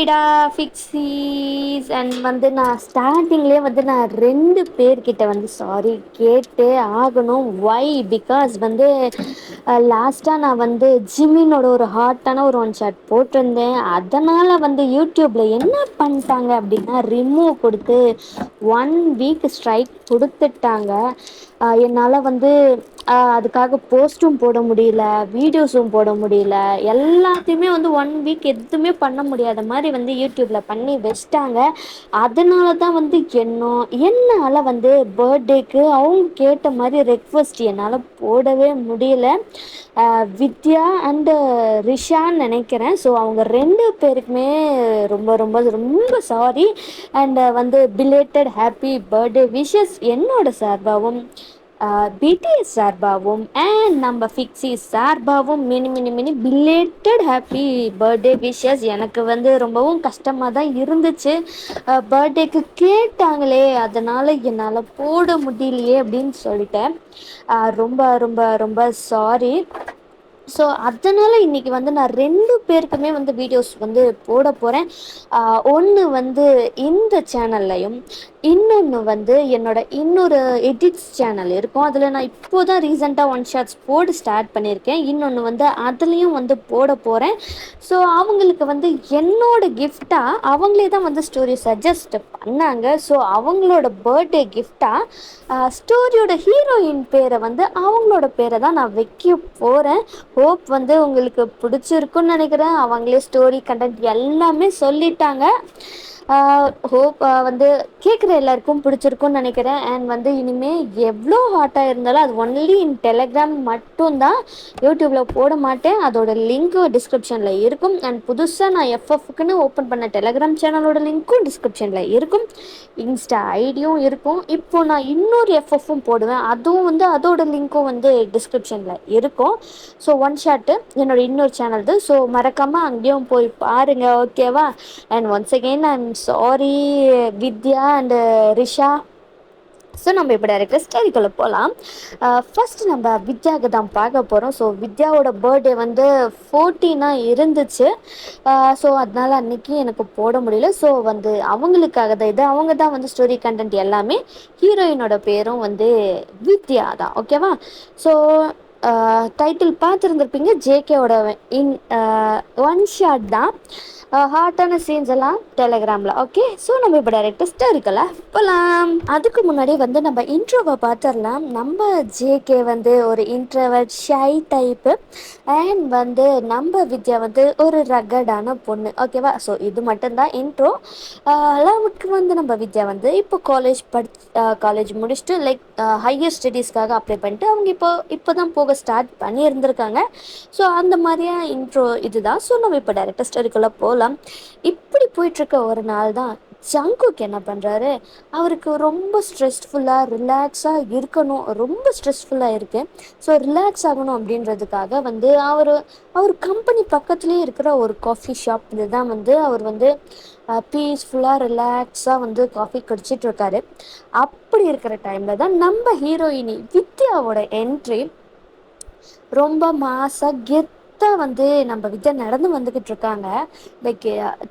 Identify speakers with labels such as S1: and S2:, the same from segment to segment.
S1: ஹாய்டா ஃபிக்ஸீஸ் and வந்து நான் ஸ்டார்ட்டிங்லேயே வந்து நான் 2 பேர்கிட்ட வந்து சாரி கேட்டே ஆகணும். ஒய் பிகாஸ் வந்து லாஸ்ட்டாக நான் வந்து ஜிம்மினோட ஒரு ஹாட்டான ஒரு ஒன் ஷாட் போட்டிருந்தேன். அதனால் வந்து யூடியூப்பில் என்ன பண்ணிட்டாங்க அப்படின்னா ரிமூவ் கொடுத்து 1 வீக் ஸ்ட்ரைக் கொடுத்துட்டாங்க. என்னால் வந்து அதுக்காக போஸ்ட்டும் போட முடியல, வீடியோஸும் போட முடியல, எல்லாத்தையுமே வந்து 1 வீக் எதுவுமே பண்ண முடியாத மாதிரி வந்து யூடியூப்பில் பண்ணி வச்சிட்டாங்க. அதனால தான் வந்து என்னால் வந்து பர்த்டேக்கு அவங்க கேட்ட மாதிரி ரெக்வஸ்ட் என்னால் போடவே முடியல. வித்யா அண்டு ரிஷான்னு நினைக்கிறேன். ஸோ அவங்க 2 பேருக்குமே ரொம்ப ரொம்ப ரொம்ப சாரி. அண்ட் வந்து பிலேட்டட் ஹாப்பி பர்த்டே விஷஸ் என்னோட சார்பாகவும் பிடிஎஸ் சார்பாகவும் அண்ட் நம்ம ஃபிக்ஸி சார்பாகவும் mini mini mini belated happy birthday wishes. எனக்கு வந்து ரொம்பவும் கஷ்டமாக தான் இருந்துச்சு. பர்த்டேக்கு கேட்டாங்களே அதனால் என்னால் போட முடியலையே அப்படின்னு சொல்லிட்டேன். ரொம்ப ரொம்ப ரொம்ப சாரி. ஸோ அதனால் இன்றைக்கி வந்து நான் 2 பேருக்குமே வந்து வீடியோஸ் வந்து போட போகிறேன். ஒன்று வந்து இந்த சேனல்லையும், இன்னொன்று வந்து இன்னொரு எடிட்ஸ் சேனல் இருக்கும். அதில் நான் இப்போ தான் ரீசெண்டாக ஒன் ஷாட்ஸ் போட ஸ்டார்ட் பண்ணியிருக்கேன். இன்னொன்று வந்து அதுலேயும் வந்து போட போகிறேன். ஸோ அவங்களுக்கு வந்து என்னோட கிஃப்டாக அவங்களே தான் வந்து ஸ்டோரி சஜஸ்ட் பண்ணாங்க. ஸோ அவங்களோட பர்த்டே கிஃப்டாக ஸ்டோரியோட ஹீரோயின் பேரை வந்து அவங்களோட பேரை தான் நான் வைக்க போகிறேன். ஹோப் வந்து உங்களுக்கு பிடிச்சிருக்குன்னு நினைக்கிறேன். அவங்களே ஸ்டோரி கண்டென்ட் எல்லாமே சொல்லிட்டாங்க. ஹோப் வந்து கேட்குற எல்லாருக்கும் பிடிச்சிருக்குன்னு நினைக்கிறேன். அண்ட் வந்து இனிமேல் எவ்வளோ ஹாட்டாக இருந்தாலும் அது ஒன்லி இன் டெலகிராம் மட்டும்தான், யூடியூப்பில் போட மாட்டேன். அதோட லிங்க்கு டிஸ்கிரிப்ஷனில் இருக்கும். அண்ட் புதுசாக நான் எஃப்எஃப்க்குன்னு ஓப்பன் பண்ண டெலகிராம் சேனலோட லிங்க்கும் டிஸ்கிரிப்ஷனில் இருக்கும். இன்ஸ்டா ஐடியும் இருக்கும். இப்போது நான் இன்னொரு எஃப்எஃப்பும் போடுவேன், அதுவும் வந்து அதோட லிங்க்கும் வந்து டிஸ்கிரிப்ஷனில் இருக்கும். ஸோ ஒன் ஷாட்டு என்னோட இன்னொரு சேனல் இது. ஸோ மறக்காமல் அங்கேயும் போய் பாருங்கள், ஓகேவா? And once again I'm sorry Vidya and Risha. So நம்ம இப்போ டைரெக்டாக ஸ்டோரிக்குள்ளே போகலாம். ஃபஸ்ட்டு நம்ம வித்யாவுக்கு தான் பார்க்க போகிறோம். ஸோ வித்யாவோட பர்த்டே வந்து 14 இருந்துச்சு. ஸோ அதனால் அன்றைக்கி எனக்கு போட முடியல. ஸோ வந்து அவங்களுக்காக தான் இது. அவங்க தான் வந்து ஸ்டோரி கண்டென்ட் எல்லாமே. ஹீரோயினோட பேரும் வந்து வித்யா தான், ஓகேவா? ஸோ டைட்டில் பார்த்துருந்துருப்பீங்க, ஜேகேவோட ஒன் ஷாட் தான். ஹாட்டான சீன்ஸ் எல்லாம் டெலகிராமில், ஓகே? ஸோ நம்ம இப்போ டைரெக்டாக ஸ்டோரிக்கெல்லாம் போகலாம். அதுக்கு முன்னாடி வந்து நம்ம இன்ட்ரோவை பார்த்துடலாம். நம்ம ஜேகே வந்து ஒரு இன்ட்ரோவர்ட் ஷை டைப்பு. அண்ட் வந்து நம்ம வித்யா வந்து ஒரு ரகடான பொண்ணு, ஓகேவா? ஸோ இது மட்டும்தான் இன்ட்ரோ. அளவுக்கு வந்து நம்ம வித்யா வந்து இப்போ காலேஜ் முடிச்சுட்டு லைக் ஹையர் ஸ்டடீஸ்க்காக அப்ளை பண்ணிட்டு அவங்க இப்போ தான் போக ஸ்டார்ட் பண்ணியிருந்திருக்காங்க. ஸோ அந்த மாதிரியா இன்ட்ரோ இதுதான். ஸோ நம்ம இப்போ டைரெக்டாக ஸ்டோரிக்குள்ளே போகலாம். இப்படி போயிட்டுருக்க ஒரு நாள் தான் ஜங்குக் என்ன பண்ணுறாரு, அவருக்கு ரொம்ப ஸ்ட்ரெஸ்ஃபுல்லாக ரிலாக்ஸாக இருக்கணும், ரொம்ப ஸ்ட்ரெஸ்ஃபுல்லாக இருக்குது. ஸோ ரிலாக்ஸ் ஆகணும் அப்படின்றதுக்காக வந்து அவர் கம்பெனி பக்கத்துலேயே இருக்கிற ஒரு காஃபி ஷாப் இதுதான் வந்து அவர் வந்து பீஸ்ஃபுல்லாக ரிலாக்ஸாக வந்து காஃபி குடிச்சிட்ருக்காரு. அப்படி இருக்கிற டைமில் தான் நம்ம ஹீரோயினி வித்யாவோட என்ட்ரி. ரொம்ப மாசாக கெத்தாக வந்து நம்ம வித்யா நடந்து வந்துக்கிட்டு இருக்காங்க. லைக்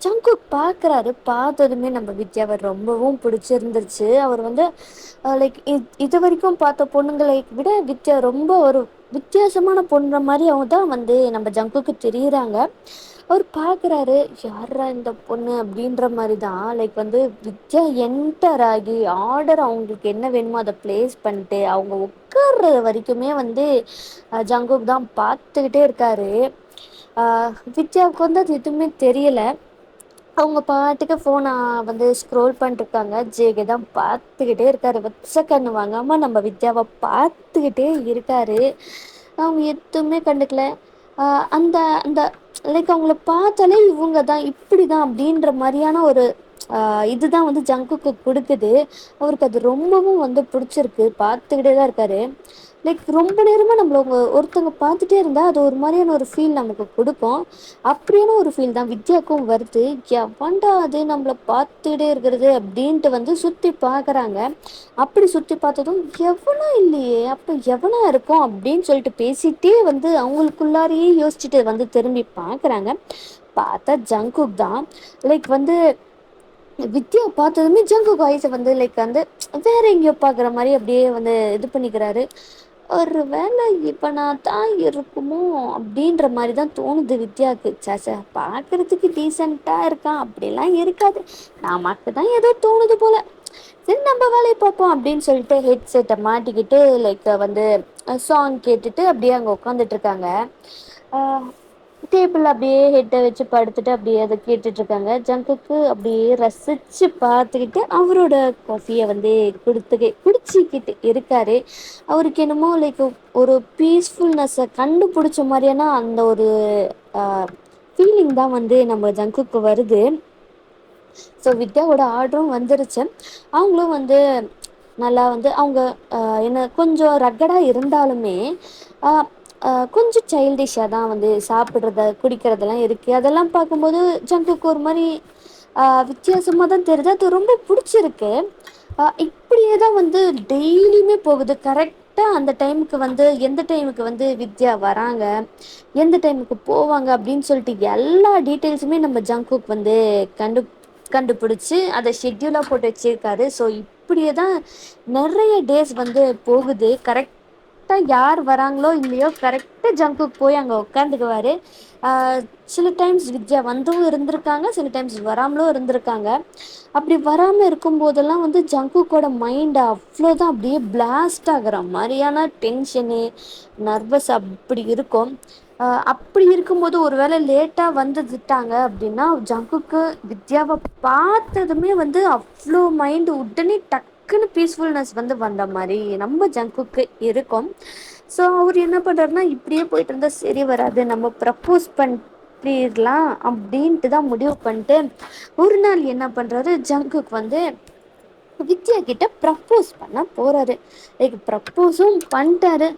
S1: ஜங்குக் பார்க்குறாரு. பார்த்ததுமே நம்ம வித்யாவை ரொம்பவும் பிடிச்சிருந்துருச்சு. அவர் வந்து லைக் இது வரைக்கும் பார்த்த பொண்ணுங்களை விட வித்யா ரொம்ப ஒரு வித்தியாசமான பொண்ணு மாதிரி அவங்க தான் வந்து நம்ம ஜங்குக்கு தெரியுறாங்க. அவர் பார்க்குறாரு, யாரா இந்த பொண்ணு அப்படின்ற மாதிரி தான். லைக் வந்து வித்யா என்டர் ஆகி ஆர்டர் அவங்களுக்கு என்ன வேணுமோ அதை ப்ளேஸ் பண்ணிட்டு அவங்க உட்கார்ற வரைக்குமே வந்து ஜங்குக் தான் பார்த்துக்கிட்டே இருக்காரு. வித்யாவுக்கு வந்து அது எதுவுமே தெரியலை. அவங்க பாட்டுக்கு ஃபோனை வந்து ஸ்க்ரோல் பண்ணிட்டுருக்காங்க. ஜேகே தான் பார்த்துக்கிட்டே இருக்காரு. வச்ச கண்ணு வாங்காமல் நம்ம வித்யாவை பார்த்துக்கிட்டே இருக்காரு. அவங்க எதுவுமே கண்டுக்கல. அந்த அந்த லைக் அவங்கள பார்த்தாலே இவங்க தான் இப்படி தான் அப்படின்ற மாதிரியான ஒரு இதுதான் வந்து ஜங்குக்கு கொடுக்குது. அவருக்கு அது ரொம்பவும் வந்து பிடிச்சிருக்கு. பார்த்துக்கிட்டே தான் இருக்காரு. லைக் ரொம்ப நேரமாக நம்மள ஒருத்தவங்க பார்த்துட்டே இருந்தால் அது ஒரு மாதிரியான ஒரு ஃபீல் நமக்கு கொடுக்கும். அப்படியான ஒரு ஃபீல் தான் வித்யாவுக்கும் வருது. எவன்டா அது நம்மளை பார்த்துக்கிட்டே இருக்கிறது அப்படின்ட்டு வந்து சுற்றி பார்க்குறாங்க. அப்படி சுற்றி பார்த்ததும் எவனா இல்லையே, அப்போ எவனா இருக்கும் அப்படின்னு சொல்லிட்டு பேசிகிட்டே வந்து அவங்களுக்குள்ளாரையே யோசிச்சுட்டு வந்து திரும்பி பார்க்குறாங்க. பாத்தா ஜங்குக் தான். லைக் வந்து வித்யா பார்த்ததுமே ஜங்குக் ஐஸ வந்து லைக் வந்து வேற எங்கேயோ பார்க்குற மாரி அப்படியே வந்து இது பண்ணிக்கிறாரு. ஒரு வேளை இப்ப நான் தான் இருக்குமோ? அப்படின்ற மாரி தான் தோணுது வித்யாக்கு. ச்சே! பார்க்கறதுக்கு டீசென்ட்டா இருக்கான். அப்படிலாம் இருக்காது. நமக்கு தான் ஏதோ தோணுது போல. சரி நம்ம வேலைய பார்ப்போம் அப்படின்னு சொல்லிட்டு ஹெட்செட்ட மாட்டிக்கிட்டு லைக் வந்து சாங் கேட்டுட்டு அப்படியே அங்க உட்காந்துட்டு இருக்காங்க. ஆ டேபிள்ல அப்படியே ஹெட்ட வச்சு படுத்துட்டு அப்படியே அத கேட்டுட்டு இருக்காங்க. ஜங்குக்கு அப்படியே ரசிச்சு பார்த்துக்கிட்டு அவரோட காஃபிய வந்து குடிச்சுக்கிட்டு இருக்காரு. அவருக்கு என்னமோ லைக் ஒரு பீஸ்ஃபுல்னஸ்ஸ கண்டுபிடிச்ச மாரியான அந்த ஒரு அ ஃபீலிங் தான் வந்து நம்ம ஜங்குக்கு வருது. ஸோ வித்யாவோட ஆர்டரும் வந்துருச்சு. அவங்களும் வந்து நல்லா வந்து அவங்க என்ன கொஞ்சம் ரக்கடா இருந்தாலுமே, அ கொஞ்சம் சைல்டிஷ்ஷா தான் வந்து சாப்பிடுறது, குடிக்கிறதெல்லாம் இருக்கு. அதெல்லாம் பார்க்கும்போது ஜங்குக்கு ஒரு மாரி வித்தியாசமா தான் தெரியுது. அது ரொம்ப புடிச்சிருக்கு. இப்படியே தான் வந்து டெய்லியுமே போகுது. கரெக்ட்டா அந்த டைமுக்கு வந்து எந்த டைமுக்கு வந்து வித்யா வராங்க, எந்த டைமுக்கு போவாங்க அப்படின்னு சொல்லிட்டு எல்லா டீட்டெயில்ஸுமே நம்ம ஜங்குக் வந்து கண்டு கண்டுபிடிச்சு அத ஷெட்யூலா போட்டு வச்சிருக்காரு. ஸோ இப்படியே தான் நெறைய டேஸ் வந்து போகுது. கரெக்ட்டா யார் வராங்களோ இல்லையோ, கரெக்ட்டா ஜங்குக் போய் அங்க உட்காந்துக்குவாரு. ஆ சில டைம்ஸ் வித்யா வந்தும் இருந்திருக்காங்க, சில டைம்ஸ் வராமலும் இருந்திருக்காங்க. அப்படி வராம இருக்கும்போதெல்லாம் வந்து ஜங்குக்கோட மைண்ட் அவ்வளோதான் அப்படியே பிளாஸ்ட் ஆகுற மாரியான டென்ஷனு, நர்வஸ் அப்படி இருக்கும். அப்படி இருக்கும்போது ஒரு வேளை லேட்டா வந்துட்டாங்க அப்படின்னா, ஜங்குக்கு வித்யாவ பார்த்ததுமே வந்து அவ்ளோ மைண்ட் உடனே டக்குன்னு பீஸ்ஃபுல்னஸ் வந்து வந்த மாரி நம்ம ஜங்குக்கு இருக்கும். ஸோ அவரு என்ன பண்றாருன்னா, இப்படியே போயிட்டு இருந்தா சரி வராது. நம்ம ப்ரப்போஸ் பண்ணிடலாம் அப்படின்ட்டு தான் முடிவு பண்ணிட்டு, ஒரு நாள் என்ன பண்றாரு, ஜங்குக் வந்து வித்யா கிட்ட ப்ரப்போஸ் பண்ண போறாரு. லைக் ப்ரப்போஸும் பண்ணிட்டாரு.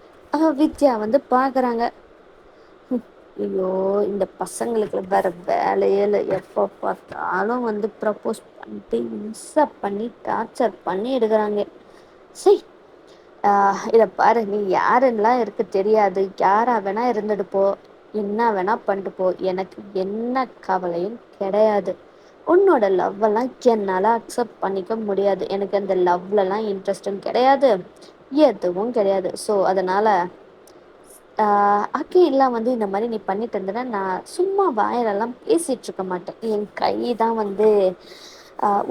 S1: வித்யா வந்து பார்க்குறாங்க. ஐயோ! இந்த பசங்களுக்கு வேற வேலையே இல்ல. எப்ப பார்த்தாலும் வந்து ப்ரப்போஸ் பண்ணிட்டு, இம்ச பண்ணி, டார்ச்சர் பண்ணி எடுக்குறாங்க. ச்சை! இத பாரு, நீ யாருன்னுலாம் எனக்கு தெரியாது. யாரா வேணா இருந்துட்டு போ. என்ன வேணா பண்ணிட்டு போ. எனக்கு என்ன கவலையும் கிடையாது. உன்னோட லவ்வெல்லாம் என்னால அக்செப்ட் பண்ணிக்க முடியாது. எனக்கு அந்த லவ்லலாம் இன்ட்ரெஸ்ட்டும் கிடையாது. எதுவும் கிடையாது. ஸோ அதனால அகைன்லாம் வந்து இந்த மாரி நீ பண்ணிட்டு இருந்தேன்னா, நான் சும்மா வாயாலலாம் பேசிட்டு இருக்க மாட்டேன். என் கை தான் வந்து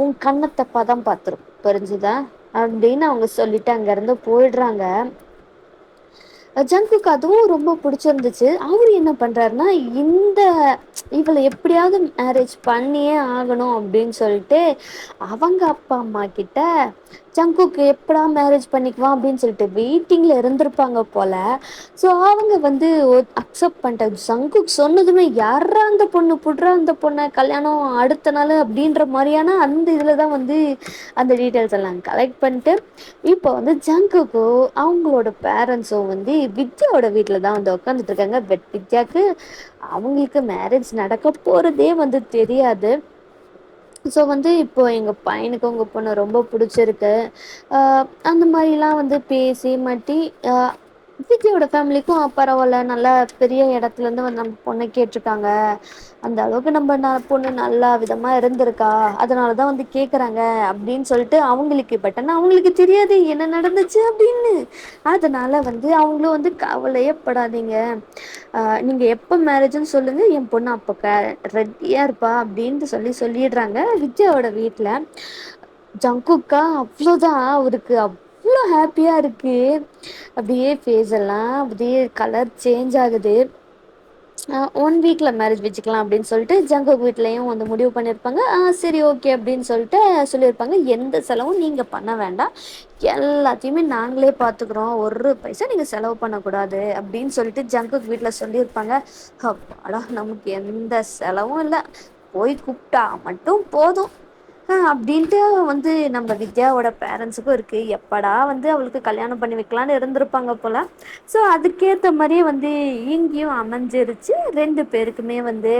S1: உன் கண்ணத்த பதம் பார்த்துரும். புரிஞ்சுதா? அப்படின்னு அவங்க சொல்லிட்டு அங்கேருந்து போயிடுறாங்க. ஜங்குக்கு அதுவும் ரொம்ப பிடிச்சிருந்துச்சு. அவரு என்ன பண்றாருன்னா, இந்த இவள எப்படியாவது மேரேஜ் பண்ணியே ஆகணும் அப்படின்னு சொல்லிட்டு, அவங்க அப்பா, அம்மா கிட்ட ஜங்குக் எப்படா மேரேஜ் பண்ணிக்குவான் அப்படின்னு சொல்லிட்டு வெயிட்டிங்ல இருந்திருப்பாங்க போல. ஸோ அவங்க வந்து அக்செப்ட் பண்ணிட்டாங்க. ஜங்குக் சொன்னதுமே, "யார்றா அந்த பொண்ணு? புட்றா அந்த பொண்ண, கல்யாணம் அடுத்த நாள்" அப்படின்ற மாரியான அந்த இதில தான் வந்து அந்த டீட்டெயில்ஸ் எல்லாம் கலெக்ட் பண்ணிட்டு, இப்போ வந்து ஜங்குக்கோ அவங்களோட பேரண்ட்ஸும் வந்து வித்யாவோட வீட்ல தான் வந்து உட்காந்துட்டு இருக்காங்க. பட் வித்யாக்கு அவங்களுக்கு மேரேஜ் நடக்க போறதே வந்து தெரியாது. ஸோ வந்து இப்போ எங்க பையனுக்கு உங்க பொண்ண ரொம்ப பிடிச்சிருக்கு. அந்த மாதிரிலாம் வந்து பேசி மாட்டி வித்யாவோட ஃபேமிலிக்கும் பரவாயில்ல, நல்லா பெரிய இடத்துலேருந்து வந்து நம்ம பொண்ணை கேட்டிருக்காங்க. அந்த அளவுக்கு நம்ம பொண்ணு நல்லா விதமாக இருந்திருக்கா, அதனால தான் வந்து கேட்குறாங்க அப்படின்னு சொல்லிட்டு அவங்களுக்கு. பட் ஆனால் அவங்களுக்கு தெரியாது என்ன நடந்துச்சு அப்படின்னு. அதனால வந்து அவங்களும் வந்து கவலையே படாதீங்க, நீங்கள் எப்போ மேரேஜ்னு சொல்லுங்கள், என் பொண்ணு அப்போ ரெடியாக இருப்பா அப்படின்ட்டு சொல்லிடுறாங்க வித்யாவோட வீட்டில். ஜங்குக்கா அவ்வளோதான், அவருக்கு அவ்வளோ ஹாப்பியாக இருக்குது. அப்படியே ஃபேஸ் எல்லாம் அப்படியே கலர் சேஞ்ச் ஆகுது. 1 வீக்கில் மேரேஜ் வச்சுக்கலாம் அப்படின்னு சொல்லிட்டு ஜங்குக் வீட்லேயும் வந்து முடிவு பண்ணியிருப்பாங்க. சரி ஓகே அப்படின்னு சொல்லிட்டு சொல்லியிருப்பாங்க. எந்த செலவும் நீங்கள் பண்ண வேண்டாம், எல்லாத்தையுமே நாங்களே பார்த்துக்குறோம், ஒரு பைசா நீங்கள் செலவு பண்ணக்கூடாது அப்படின்னு சொல்லிட்டு ஜங்குக் வீட்டில் சொல்லியிருப்பாங்க. அப்பாடா, நமக்கு எந்த செலவும் இல்லை, போய் கூப்பிட்டா மட்டும் போதும் அப்படின்ட்டு வந்து நம்ம வித்யாவோட பேரண்ட்ஸுக்கும் இருக்குது. எப்படா வந்து அவளுக்கு கல்யாணம் பண்ணி வைக்கலான்னு இருந்திருப்பாங்க போல். ஸோ அதுக்கேற்ற மாதிரியே வந்து இங்கேயும் அமைஞ்சிருச்சு 2 பேருக்குமே வந்து.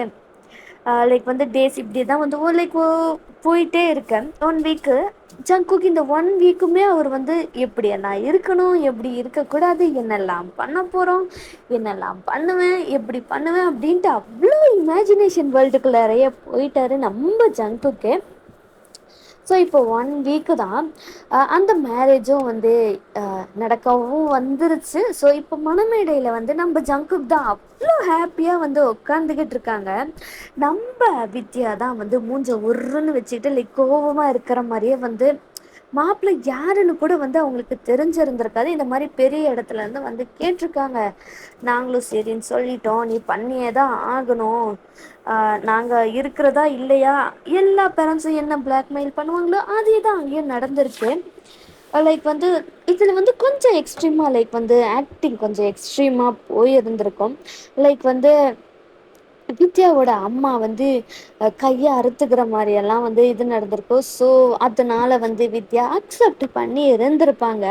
S1: லைக் வந்து டேஸ் இப்படி தான் வந்து லைக் போயிட்டே இருக்கேன் 1 வீக்கு. ஜங்குக் இந்த 1 வீக்குமே அவர் வந்து எப்படியெல்லாம் இருக்கணும், எப்படி இருக்கக்கூடாது, என்னெல்லாம் பண்ண போறோம், என்னெல்லாம் பண்ணுவேன், எப்படி பண்ணுவேன் அப்படின்ட்டு அவ்வளோ இமேஜினேஷன் வேர்ல்டுக்குள்ளாரையே போயிட்டாரு நம்ம ஜங்குக்கு. ஸோ இப்போ 1 வீக்கு தான் அந்த மேரேஜும் வந்து நடக்கவும் வந்துருச்சு. ஸோ இப்போ மணமேடையில் வந்து நம்ம ஜங்குக் தான் அவ்வளோ ஹாப்பியாக வந்து உட்காந்துக்கிட்டு இருக்காங்க. நம்ம வித்யா தான் வந்து மூஞ்ச உருன்னு வச்சுக்கிட்டு லைக் கோபமாக இருக்கிற மாதிரியே வந்து மாப்பிள்ளை யாருன்னு கூட வந்து அவங்களுக்கு தெரிஞ்சிருந்திருக்காது. இந்த மாதிரி பெரிய இடத்துல இருந்து வந்து கேட்டிருக்காங்க. நாங்களும் சரின்னு சொல்லிட்டோம், நீ பண்ணியே தான் ஆகணும், நாங்கள் இருக்கிறதா இல்லையா, எல்லா பேரண்ட்ஸும் என்ன பிளாக்மெயில் பண்ணுவாங்களோ அதே தான் அங்கேயும் நடந்திருக்கு. லைக் வந்து இதில் வந்து கொஞ்சம் எக்ஸ்ட்ரீமாக லைக் வந்து ஆக்டிங் கொஞ்சம் எக்ஸ்ட்ரீமாக போயிருந்திருக்கும். லைக் வந்து வித்யாவோட அம்மா வந்து கையை அறுத்துக்கிற மாதிரியெல்லாம் வந்து இது நடந்திருக்கும். ஸோ அதனால வந்து வித்யா அக்செப்ட் பண்ணி இருந்திருப்பாங்க.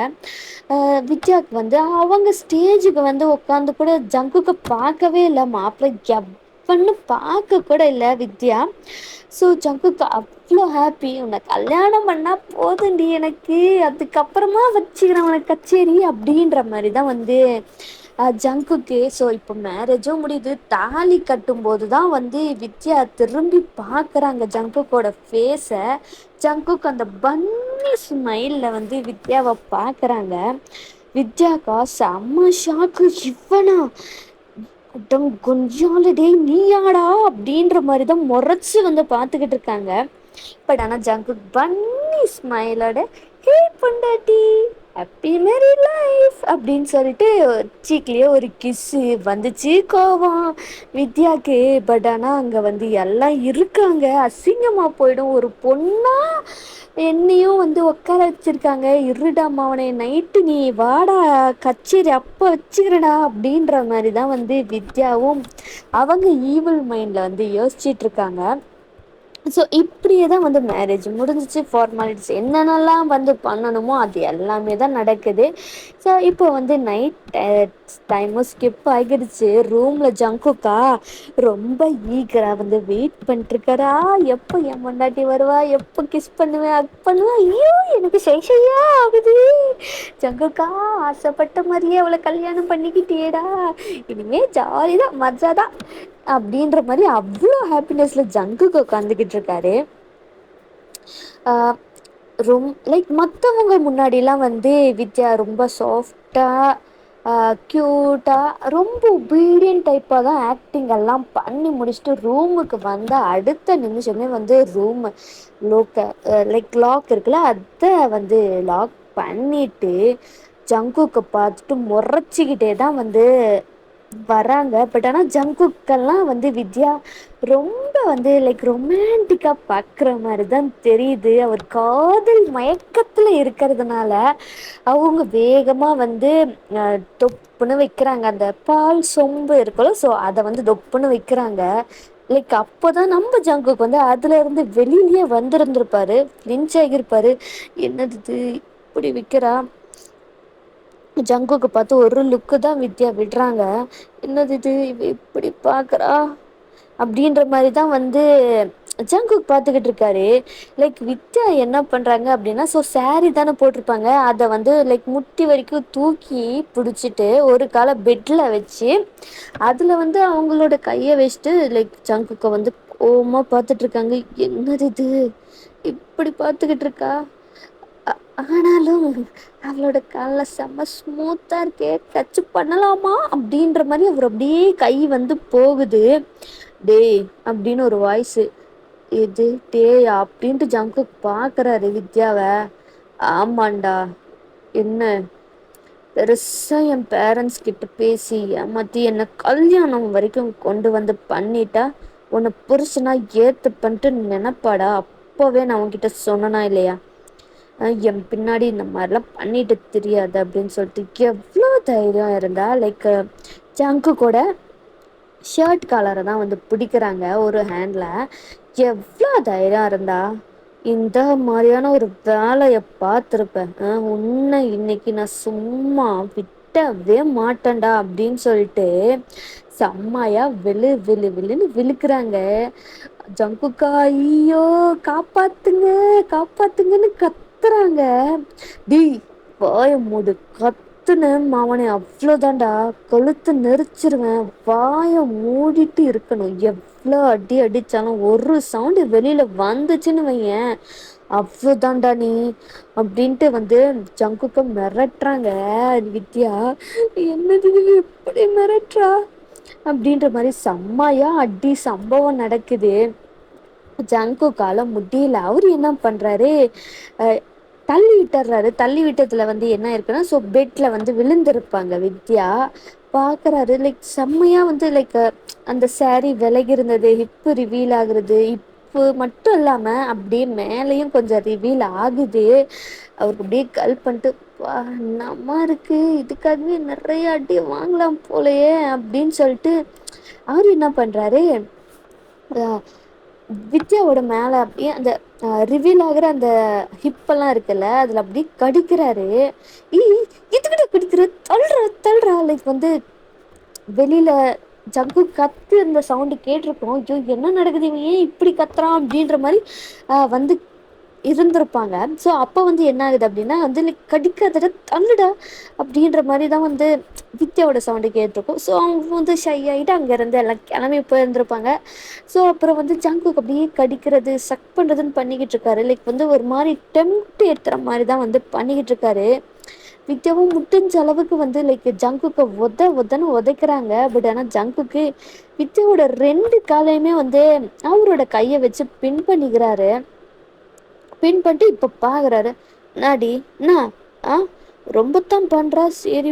S1: வித்யாவுக்கு வந்து அவங்க ஸ்டேஜுக்கு வந்து உட்காந்து கூட ஜங்குக்கு பார்க்கவே இல்லை, மாப்பிள்ளை எவ்வளோ பார்க்க கூட இல்லை வித்யா. ஸோ ஜங்குக்கு அவ்வளோ ஹாப்பி, உன்னை கல்யாணம் பண்ணால் போதுண்டி எனக்கு, அதுக்கப்புறமா வச்சுக்கிறேன் உனக்கு கச்சேரி அப்படின்ற மாதிரி தான் வந்து ஜங்குக்கு. ஸோ இப்போ மேரேஜும் முடியுது, தாலி கட்டும்போது தான் வந்து வித்யா திரும்பி பார்க்குறாங்க ஜங்குக்கோட ஃபேஸை. ஜங்குக்கு அந்த பன்னி ஸ்மைலில் வந்து வித்யாவை பார்க்குறாங்க. வித்யாக்கா செம்ம ஷாக்கு, இவனா அட்டம் கொஞ்சாலடே நீயாடா அப்படின்ற மாதிரி தான் முறைச்சி வந்து பார்த்துக்கிட்டு இருக்காங்க. பட் ஆனால் ஜங்குக் பன்னி ஸ்மைலோட ஹே பொண்டாட்டி ஹாப்பி மேரி லைஃப் அப்படின்னு சொல்லிட்டு சீக்லேயே ஒரு கிஸ்ஸு வந்துச்சு. கோவம் வித்யாக்கு. பட் ஆனால் அங்கே வந்து எல்லாம் இருக்காங்க, அசிங்கமாக போயிடும், ஒரு பொண்ணா என்னையும் வந்து உட்கார வச்சிருக்காங்க, இருடாமா அவனை நைட்டு நீ வாடா கச்சேரி அப்போ வச்சுக்கிறடா அப்படின்ற மாதிரி தான் வந்து வித்யாவும் அவங்க ஈவில் மைண்டில் வந்து யோசிச்சிட்டு இருக்காங்க. ஸோ இப்படியே தான் வந்து மேரேஜ் முடிஞ்சிச்சு. ஃபார்மாலிட்டிஸ் என்னென்னலாம் வந்து பண்ணணுமோ அது எல்லாமே தான் நடக்குது. ஸோ இப்போ வந்து நைட் டைமும் ஸ்கிப் ஆகிடுச்சு. ரூமில் ஜங்குக்கா ரொம்ப ஈகராக வந்து வெயிட் பண்ணிட்டுருக்காரா, எப்போ என் பொண்டாட்டி வருவா, எப்போ கிஸ் பண்ணுவேன் அக் பண்ணுவேன், ஐயோ எனக்கு ஷையா ஆகுது, ஜங்குக்கா ஆசைப்பட்ட மாதிரியே அவளை கல்யாணம் பண்ணிக்கிட்டேடா, இனிமே ஜாலி தான் மஜா தான் அப்படின்ற மாதிரி அவ்வளோ ஹாப்பினஸ்ல ஜங்குக்கு உட்காந்துக்கிட்டு இருக்காரு. லைக் மற்றவங்க முன்னாடிலாம் வந்து வித்யா ரொம்ப சாஃப்டாக க்யூட்டாக ரொம்ப ஒபீடியன்ட் டைப்பாக தான் ஆக்டிங் எல்லாம் பண்ணி முடிச்சுட்டு ரூமுக்கு வந்த அடுத்த நிமிஷமே வந்து ரூம் லைக் லாக் இருக்குல்ல, அதை வந்து லாக் பண்ணிட்டு ஜங்குக்கு பார்த்துட்டு முறைச்சிக்கிட்டே தான் வந்து வராங்க. பட் ஆனால் ஜங்குக்கெல்லாம் வந்து வித்யா ரொம்ப வந்து லைக் ரொமான்டிக்காக பார்க்குற மாதிரி தான் தெரியுது. அவர் காதல் மயக்கத்தில் இருக்கிறதுனால அவங்க வேகமாக வந்து தொப்புன்னு வைக்கிறாங்க, அந்த பால் சொம்பு இருக்குல்ல, ஸோ அதை வந்து தொப்புன்னு வைக்கிறாங்க. லைக் அப்போ தான் நம்ம ஜங்குக்கு வந்து அதுலேருந்து வெளியிலேயே வந்திருந்திருப்பாரு, லிஞ்ச் ஆகியிருப்பாரு. என்னது இது இப்படி விற்கிறா, ஜங்குக்கு பார்த்து ஒரு லுக்கு தான் வித்யா விடுறாங்க. என்னது இது இவ இப்படி பார்க்குறா அப்படின்ற மாதிரி தான் வந்து ஜங்குக் பார்த்துக்கிட்டு இருக்காரு. லைக் வித்யா என்ன பண்ணுறாங்க அப்படின்னா, ஸோ சாரீ தானே போட்டிருப்பாங்க, அதை வந்து லைக் முட்டி வரைக்கும் தூக்கி பிடிச்சிட்டு ஒரு காலை பெட்டில் வச்சு அதில் வந்து அவங்களோட கையை வச்சுட்டு லைக் ஜங்குக்கை வந்து கோவமாக பார்த்துட்ருக்காங்க. என்னது இது இப்படி பார்த்துக்கிட்டு இருக்கா, ஆனாலும் அவளோட காலில் செம்ம ஸ்மூத்தாக இருக்கே, டச்சு பண்ணலாமா அப்படின்ற மாதிரி அவர் அப்படியே கை வந்து போகுது. டே அப்படின்னு ஒரு வாய்ஸு, எது டேயா அப்படின்ட்டு ஜங்குக் பார்க்குறாரு வித்யாவை. ஆமாண்டா, என்ன பெருசாக என் பேரண்ட்ஸ் கிட்ட பேசி ஏமாற்றி என்னை கல்யாணம் வரைக்கும் கொண்டு வந்து பண்ணிட்டா உன்னை புருஷனா ஏற்றுப்பன்ட்டு நினைப்பாடா, அப்போவே நான் உன்கிட்ட சொன்னனா இல்லையா, என் பின்னாடி இந்த மாதிரிலாம் பண்ணிட்டு தெரியாது அப்படின்னு சொல்லிட்டு எவ்வளோ தைரியம் இருந்தா. லைக் ஜங்கு கூட ஷர்ட் காலரை தான் வந்து பிடிக்கிறாங்க ஒரு ஹேண்டில். எவ்வளோ தைரியம் இருந்தா இந்த மாதிரியான ஒரு வேலையை பார்த்துருப்பேன், உன்னை இன்னைக்கு நான் சும்மா விட்டவே மாட்டேன்டா அப்படின்னு சொல்லிட்டு செம்மையா விழுன்னு விழுக்கிறாங்க. ஜங்குக்கா ஐயோ காப்பாத்துங்க காப்பாத்துங்கன்னு கத்துறாங்க. டேய் வாய மூடு கத்துன அவனை அவ்வளோதான்டா, கழுத்து நெரிச்சிருவேன், வாய மூடிட்டு இருக்கணும், எவ்வளோ அடி அடிச்சாலும் ஒரு சவுண்டு வெளியில வந்துச்சுன்னு வையேன் அவ்வளோதான்டா நீ அப்படின்ட்டு வந்து ஜங்குக்க மிரட்டுறாங்க. வித்யா என்னது இது, எப்படி மிரட்டுறா அப்படின்ற மாதிரி செம்மையா அடி சம்பவம் நடக்குது. ஜங்குக்கால முடியல. அவரு என்ன பண்றாரு, தள்ளி விட்டுறாரு. தள்ளி விட்டதுல வந்து என்ன இருக்குன்னா, ஸோ பெட்ல வந்து விழுந்திருப்பாங்க. வித்யா பாக்குறாரு, லைக் செம்மையா வந்து லைக் அந்த சாரி விலகி இருந்தது, ஹிப்பு ரிவீல் ஆகுறது, ஹிப்பு மட்டும் இல்லாம அப்படியே மேலையும் கொஞ்சம் ரிவீல் ஆகுது. அவருக்கு அப்படியே கல் பண்ணிட்டு, நம்ம இருக்கு, இதுக்காகவே நிறைய அடி வாங்கலாம் போலயே அப்படின்னு சொல்லிட்டு அவரு என்ன பண்றாரு, வித்யாவோட மேல அப்படியே அந்த ரிவீல் ஆகுற அந்த ஹிப்பெல்லாம் இருக்குல்ல, அதுல அப்படியே கடிக்கிறாரு. எதுக்கிட்ட கடிக்கிற, தள்ளுறா லைக் வந்து வெளியில ஜங்கு கத்து இந்த சவுண்டு கேட்டிருக்கோம். ஐயோ என்ன நடக்குது, இவன் ஏன் இப்படி கத்துறான் அப்படின்ற மாதிரி வந்து இருந்திருப்பாங்க. ஸோ அப்போ வந்து என்ன ஆகுது அப்படின்னா வந்து லைக் கடிக்காதட தள்ளுடா அப்படின்ற மாதிரி தான் வந்து வித்யாவோட சவுண்டு கேட்டிருக்கும். ஸோ அவங்க வந்து ஷை ஆகிட்டு அங்கேருந்து எல்லாம் கிளம்பி போயிருந்திருப்பாங்க. ஸோ அப்புறம் வந்து ஜங்குக்கு அப்படியே கடிக்கிறது சக் பண்ணுறதுன்னு பண்ணிக்கிட்டு இருக்காரு. லைக் வந்து ஒரு மாதிரி டெம்ப்ட் ஏற்றுற மாதிரி தான் வந்து பண்ணிக்கிட்டு இருக்காரு. வித்யாவும் முடிஞ்ச அளவுக்கு வந்து லைக் ஜங்குக்கு உதன்னு உதைக்கிறாங்க. பட் ஆனால் ஜங்குக்கு வித்யாவோட 2 காலையுமே வந்து அவரோட கையை வச்சு பின் பண்ணிக்கிறாரு. பின் பண்ணிட்டு இப்போ பார்க்குறாரு, நாடி என்ன ரொம்பத்தான் பண்ணுறா, சரி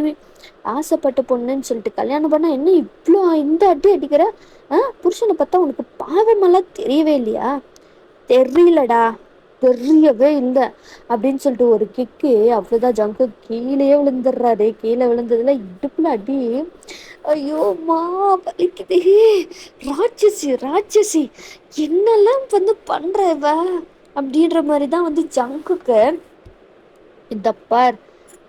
S1: ஆசைப்பட்ட பொண்ணுன்னு சொல்லிட்டு கல்யாணம் பண்ணால் என்ன இவ்வளோ இந்த அடி அடிக்கிற, புருஷனை பார்த்தா உனக்கு பாவமெல்லாம் தெரியவே இல்லையா, தெரியலடா, தெரியவே இல்லை அப்படின்னு சொல்லிட்டு ஒரு கிக்கு. அவ்வளோதான், ஜங்கு கீழே விழுந்துடுறாரு. கீழே விழுந்ததுல இடுப்புல அடி. ஐயோம்மா வலிக்குதே, ராட்சசி ராட்சசி என்னெல்லாம் வந்து பண்றவ அப்படின்ற மாதிரி தான் வந்து ஜங்குக்கு. இந்த பார்,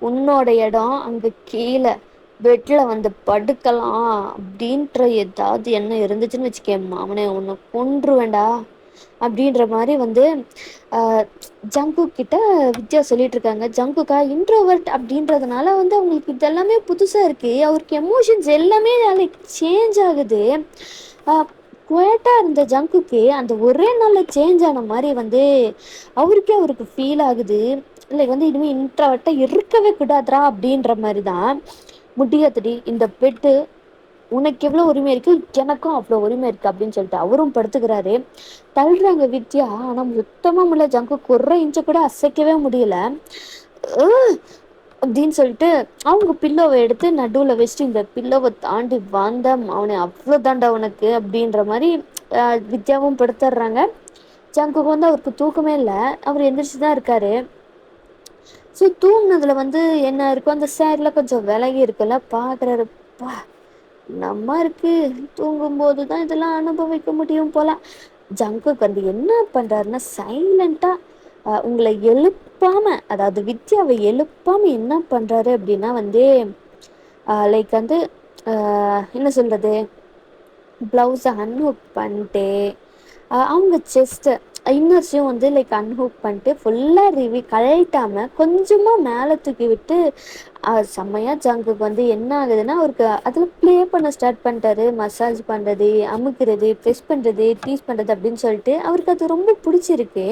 S1: உன்னோட இடம் அங்க கீழே பெட்ல வந்து படுக்கலாம் அப்படின்ற ஏதாவது என்ன இருந்துச்சுன்னு வச்சுக்கேன், அவனை உன்னை கொன்றுவேண்டா அப்படின்ற மாதிரி வந்து ஜங்கு கிட்ட வித்யா சொல்லிட்டு இருக்காங்க. ஜங்குக்கா இன்ட்ரோவர்ட் அப்படின்றதுனால வந்து அவங்களுக்கு இதெல்லாமே புதுசாக இருக்கு. அவருக்கு எமோஷன்ஸ் எல்லாமே லைக் சேஞ்ச் ஆகுது. குவேட்டாக இருந்த ஜங்குக்கு அந்த ஒரே நாளில் சேஞ்ச் ஆன மாதிரி வந்து அவருக்கு ஃபீல் ஆகுது. லைக் வந்து இனிமேல் இன்ட்ரோவர்ட்டாக இருக்கவே கூடாதுரா அப்படின்ற மாதிரி தான். முடியாதுடி, இந்த பெட்டு உனக்கு எவ்வளோ உரிமை இருக்கு, எனக்கும் அவ்வளோ உரிமை இருக்கு அப்படின்னு சொல்லிட்டு அவரும் படுத்துக்கிறாரு. தள்ளுறாங்க வித்யா, ஆனால் சுத்தமாக முடியல. ஜங்கு ஒரு இன்ச்சை கூட அசைக்கவே முடியல. அப்படின்னு சொல்லிட்டு அவங்க பில்லோவை எடுத்து நடுவில் வச்சுட்டு, இந்த பில்லோவை தாண்டி வந்த அவனை அவ்வளோதாண்டா உனக்கு அப்படின்ற மாதிரி வித்யாவும் படுத்துடுறாங்க. ஜங்குக்கு வந்து அவருக்கு தூக்கமே இல்லை, அவர் எந்திரிச்சு தான் இருக்காரு. ஸோ தூங்கினதுல வந்து என்ன இருக்கும், அந்த சேரில் கொஞ்சம் விலகி இருக்குல்ல, பார்க்குறாருப்பா நம்ம இருக்கு, தூங்கும்போது தான் இதெல்லாம் அனுபவிக்க முடியும் போல. ஜங்குக்கு வந்து என்ன பண்றாருன்னா சைலண்டா உங்களை எழுப்பாம, அதாவது வித்யாவை எழுப்பாம என்ன பண்றாரு அப்படின்னா வந்து லைக் வந்து என்ன சொல்றது, ப்ளவுஸை அன்ஹுக் பண்ணிட்டு அவங்க செஸ்ட்டு இன்னர்ஸையும் வந்து லைக் அன்ஹுக் பண்ணிட்டு ஃபுல்லாக கழட்டாமல் கொஞ்சமாக மேலே தூக்கி விட்டு செம்மையாக ஜங்குக்கு வந்து என்ன ஆகுதுன்னா அவருக்கு அதில் ப்ளே பண்ண ஸ்டார்ட் பண்ணிட்டாரு. மசாஜ் பண்ணுறது, அமுக்கிறது, ப்ரெஸ் பண்ணுறது, டீஸ் பண்ணுறது அப்படின்னு சொல்லிட்டு அவருக்கு அது ரொம்ப பிடிச்சிருக்கு.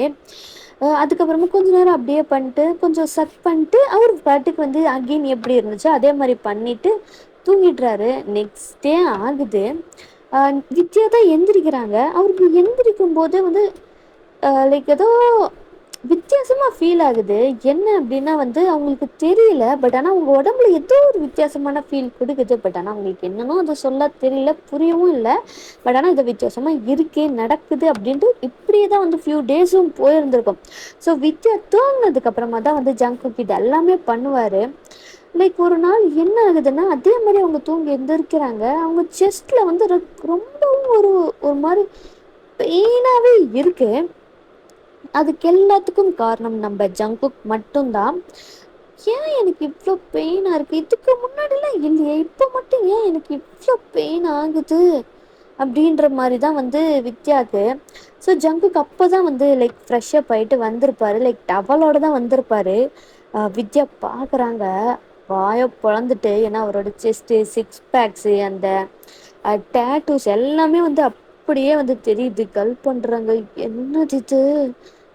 S1: அதுக்கப்புறமா கொஞ்ச நேரம் அப்படியே பண்ணிட்டு கொஞ்சம் சக் பண்ணிட்டு அவர் பாட்டுக்கு வந்து அகெயின் எப்படி இருந்துச்சோ அதே மாதிரி பண்ணிட்டு தூங்கிடுறாரு. நெக்ஸ்ட் டே ஆகுது. வித்யா தான் எந்திரிக்கிறாங்க. அவருக்கு எந்திரிக்கும் போது வந்து லைக் ஏதோ வித்தியாசமாக ஃபீல் ஆகுது. என்ன அப்படின்னா வந்து அவங்களுக்கு தெரியல, பட் ஆனால் அவங்க உடம்புல ஏதோ ஒரு வித்தியாசமான ஃபீல் கொடுக்குது. பட் ஆனால் அவங்களுக்கு என்னன்னோ அதை சொல்ல தெரியல, புரியவும் இல்லை. பட் ஆனால் இது வித்தியாசமாக இருக்கே நடக்குது அப்படின்ட்டு இப்படியே தான் வந்து ஃபியூ டேஸும் போயிருந்திருக்கும். ஸோ வித்யா தூங்கினதுக்கப்புறமா தான் வந்து ஜங்குக்கு இது எல்லாமே பண்ணுவார். லைக் ஒரு நாள் என்ன ஆகுதுன்னா அதே மாதிரி அவங்க தூங்கி எந்திரிக்கிறாங்க. அவங்க செஸ்ட்டில் வந்து ரொம்பவும் ஒரு மாதிரி பெயினாகவே இருக்கு. அதுக்கு எல்லாத்துக்கும் காரணம் நம்ம ஜங்குக் மட்டும்தான். ஏன் எனக்கு இவ்வளோ பெயினாக இருக்குது, இதுக்கு முன்னாடிலாம் இல்லையே, இப்போ மட்டும் ஏன் எனக்கு இவ்வளோ பெயின் ஆகுது அப்படின்ற மாதிரிதான் வந்து வித்யாக்கு. ஸோ ஜங்குக்கு அப்போதான் வந்து லைக் ஃப்ரெஷ்அப் ஆயிட்டு வந்திருப்பாரு, லைக் டவலோட தான் வந்திருப்பாரு. வித்யா பார்க்குறாங்க, வாயை பொழந்துட்டு. ஏன்னா அவரோட செஸ்ட்டு, சிக்ஸ் பேக்ஸு, அந்த டேட்டூஸ் எல்லாமே வந்து அப்படியே வந்து தெரியுது. கல் பண்றாங்க, என்னது இது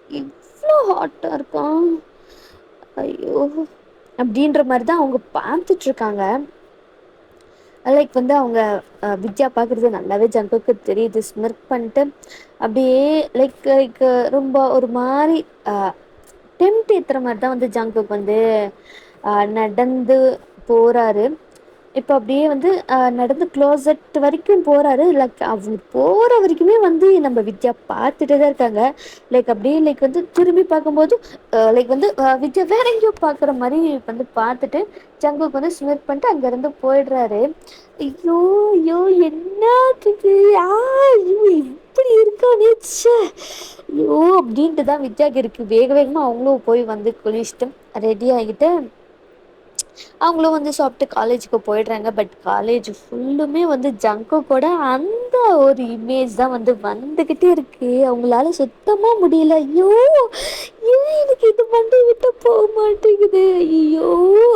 S1: இவ்வளோ ஹாட்டா இருக்கான், ஐயோ அப்படின்ற மாதிரி தான் அவங்க பார்த்துட்டு இருக்காங்க. லைக் வந்து அவங்க வித்யா பார்க்குறது நல்லாவே ஜங்குக்கு தெரியுது. ஸ்மிர்க் பண்ணிட்டு அப்படியே லைக் லைக் ரொம்ப ஒரு மாதிரி டெம்ட் ஏற்றுற மாதிரி தான் வந்து ஜங்குக்கு வந்து நடந்து போகிறாரு. இப்போ அப்படியே வந்து நடந்து க்ளோசட் வரைக்கும் போகிறாரு. லைக் அவர் போகிற வரைக்குமே வந்து நம்ம வித்யா பார்த்துட்டே தான் இருக்காங்க. லைக் அப்படியே லைக் வந்து திரும்பி பார்க்கும்போது லைக் வந்து வித்யா வேற எங்கேயோ பார்க்குற மாதிரி வந்து பார்த்துட்டு ஜங்குக்கு வந்து ஸ்மிர்க் பண்ணிட்டு அங்கேருந்து போயிடுறாரு. ஐயோ ஐயோ என்ன இது, ஐயோ இப்படி இருக்கானே, ஐயோ அப்படின்ட்டு தான் வித்யாக்கு இருக்கு. வேக வேகமாக அவங்களும் போய் வந்து குளிச்சுட்டு ரெடி ஆகிட்டு அவங்களும் வந்து சாப்பிட்டு காலேஜுக்கு போயிடுறாங்க. பட் காலேஜ் ஃபுல்லுமே வந்து ஜங்குக்கோட அந்த ஒரு இமேஜ் தான் வந்து வந்துக்கிட்டே இருக்கு. அவங்களால சுத்தமாக முடியல. ஐயோ ஏன் எனக்கு இது மண்டை விட்டு போக மாட்டேங்குது, ஐயோ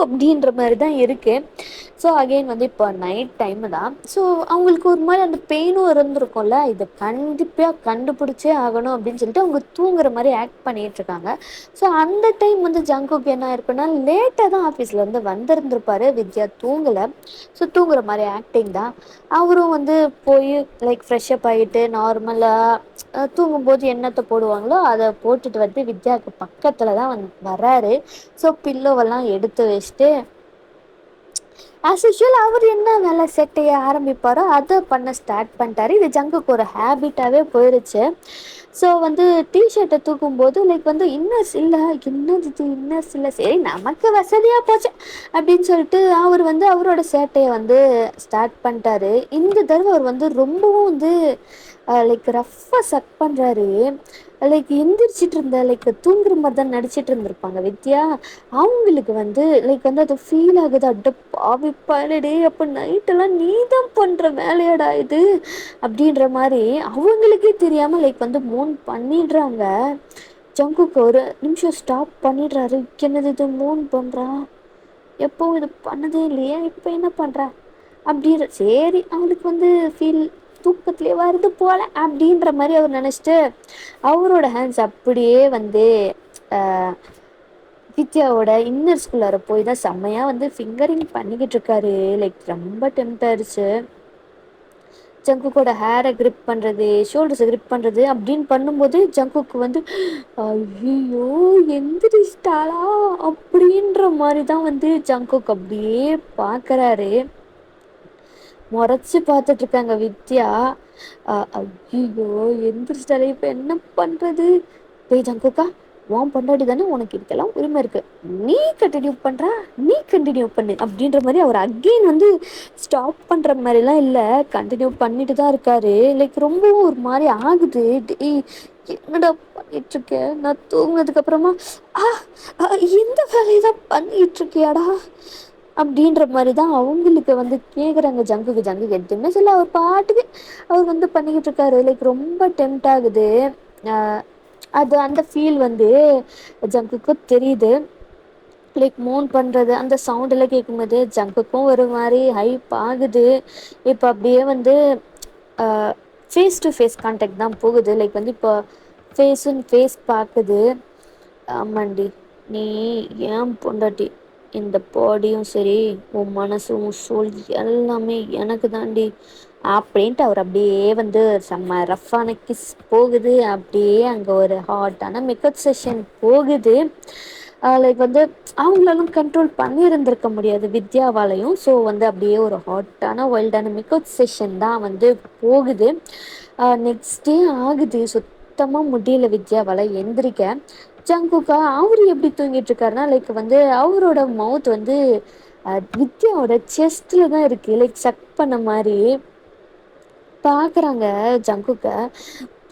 S1: அப்படின்ற மாதிரி தான் இருக்கு. ஸோ அகெயின் வந்து இப்போ நைட் டைமு தான். ஸோ அவங்களுக்கு ஒரு மாதிரி அந்த பெயினும் இருந்திருக்கும்ல, இதை கண்டிப்பாக கண்டுபிடிச்சே ஆகணும் அப்படின்னு சொல்லிட்டு அவங்க தூங்குற மாதிரி ஆக்ட் பண்ணிட்டு இருக்காங்க. ஸோ அந்த டைம் வந்து ஜங்குக்கு என்ன இருக்குன்னா, லேட்டாக தான் ஆஃபீஸ்லேருந்து வந்திருந்திருப்பாரு. வித்யா தூங்கலை. ஸோ தூங்குற மாதிரி ஆக்டிங் தான். அவரும் வந்து போய் லைக் ஃப்ரெஷ்அப் ஆகிட்டு நார்மலாக தூங்கும்போது என்னத்தை போடுவாங்களோ அதை போட்டுட்டு வந்து வித்யாவுக்கு பக்கத்தில் தான் வர்றாரு. ஸோ பில்லோவெல்லாம் எடுத்து வச்சுட்டு ஆஸ் யூஷுவல் அவர் என்ன வேலை செட் செய்ய ஆரம்பிப்பாரோ அதை பண்ண ஸ்டார்ட் பண்ணிட்டாரு. இது ஜங்குக்கு ஒரு ஹேபிட்டாகவே போயிடுச்சு. ஸோ வந்து டிஷர்ட்டை தூக்கும்போது லைக் வந்து இன்னர்ஸ் இல்லை, என்னது இது இன்னர்ஸ் இல்லை, சரி நமக்கு வசதியாக போச்சு அப்படின்னு சொல்லிட்டு அவர் வந்து அவரோட சேட்டையை வந்து ஸ்டார்ட் பண்ணிட்டாரு. இந்த தடவை அவர் வந்து ரொம்பவும் வந்து லைக் ரஃப்பாக சக் பண்ணுறாரு. லைக் எந்திரிச்சிட்டு இருந்த லைக் தூங்குற மாதிரி தான் நடிச்சிட்டு இருந்திருப்பாங்க வித்யா. அவங்களுக்கு வந்து லைக் வந்து அது ஃபீல் ஆகுது. அட்ட பாவி பயலடே, அப்போ நைட்டெல்லாம் நீ தான் பண்ணுற வேலையாடா இது அப்படின்ற மாதிரி அவங்களுக்கே தெரியாமல் லைக் வந்து மூன் பண்ணிடுறாங்க. ஜங்குக்கு ஒரு நிமிஷம் ஸ்டாப் பண்ணிடுறாரு. என்னது இது மூன் பண்ணுறா, எப்போவும் இது பண்ணதே இல்லையே, இப்போ என்ன பண்ணுறா அப்படின்ற, சரி அவளுக்கு வந்து ஃபீல் தூக்கத்துலேயே வருது போல அப்படின்ற மாதிரி அவர் நினச்சிட்டு அவரோட ஹேண்ட்ஸ் அப்படியே வந்து வித்யாவோட இன்னர்ஸ்குள்ளார போய் தான் செம்மையாக வந்து ஃபிங்கரிங் பண்ணிக்கிட்டு இருக்காரு. லைக் ரொம்ப டெம்ட் ஆயிடுச்சு. ஜங்குக்கோட ஹேரை கிரிப் பண்ணுறது, ஷோல்டர்ஸை கிரிப் பண்ணுறது அப்படின்னு பண்ணும்போது ஜங்குக்கு வந்து ஐயோ எந்திரிச்சிட்டாளா அப்படின்ற மாதிரி தான் வந்து ஜங்குக்கு அப்படியே பார்க்குறாரு. முறைச்சி பார்த்துட்டு இருக்காங்க வித்யா. ஐயோ எந்திரிச்சிட்டாலே இப்போ என்ன பண்ணுறது, டேய் ஜங்குக்கா உன் பொண்டாட்டி தானே, உனக்கு இதுக்கெல்லாம் உரிமை இருக்குது, நீ கண்டினியூ பண்ணுறா, நீ கண்டினியூ பண்ணு அப்படின்ற மாதிரி அவர் அகெயின் வந்து ஸ்டாப் பண்ணுற மாதிரிலாம் இல்லை, கண்டினியூ பண்ணிட்டு தான் இருக்காரு. லைக் ரொம்பவும் ஒரு மாதிரி ஆகுது. டேய் என்னடா பண்ணிகிட்ருக்கேன், நான் தூங்கினதுக்கப்புறமா எந்த வேலையை தான் பண்ணிகிட்ருக்கியாடா அப்படின்ற மாதிரி தான் அவங்களுக்கு வந்து கேட்குறாங்க. ஜங்குக்கு எதுவுமே சொல்ல, அவர் பாட்டுக்கு அவர் வந்து பண்ணிக்கிட்டு இருக்காரு. லைக் ரொம்ப டெம்ட் ஆகுது. அது அந்த ஃபீல் வந்து ஜங்குக்கும் தெரியுது. லைக் மூன் பண்ணுறது அந்த சவுண்டெல்லாம் கேட்கும்போது ஜங்குக்கும் ஒரு மாதிரி ஹைப் ஆகுது. இப்போ அப்படியே வந்து ஃபேஸ் டு ஃபேஸ் கான்டாக்ட் தான் போகுது. லைக் வந்து இப்போ ஃபேஸ் பார்க்குது. ஆமாண்டி, நீ ஏன் பொண்டாட்டி, இந்த பாடியும் சரி உன் மனசும் உன் சோல் எல்லாமே எனக்கு தாண்டி அப்படின்ட்டு அவர் அப்படியே வந்து செம்ம ரஃப்பான கிஸ் போகுது. அப்படியே அங்கே ஒரு ஹாட்டான மேக்கப் செஷன் போகுது. லைக் வந்து அவங்களாலும் கண்ட்ரோல் பண்ணியிருந்திருக்க முடியாது வித்யாவாலையும். ஸோ வந்து அப்படியே ஒரு ஹாட்டான வைல்டான மேக்கப் செஷன் தான் வந்து போகுது. நெக்ஸ்ட் டே ஆகுது. சுத்தமாக முடியல வித்யாவால் எந்திரிக்க. ஜங்குக்கா அவர் எப்படி தூங்கிட்டு இருக்காருன்னா லைக் வந்து அவரோட மவுத் வந்து வித்யாவோட செஸ்டில் தான் இருக்குது. லைக் சக் பண்ண மாதிரி பார்க்குறாங்க ஜங்குக்க.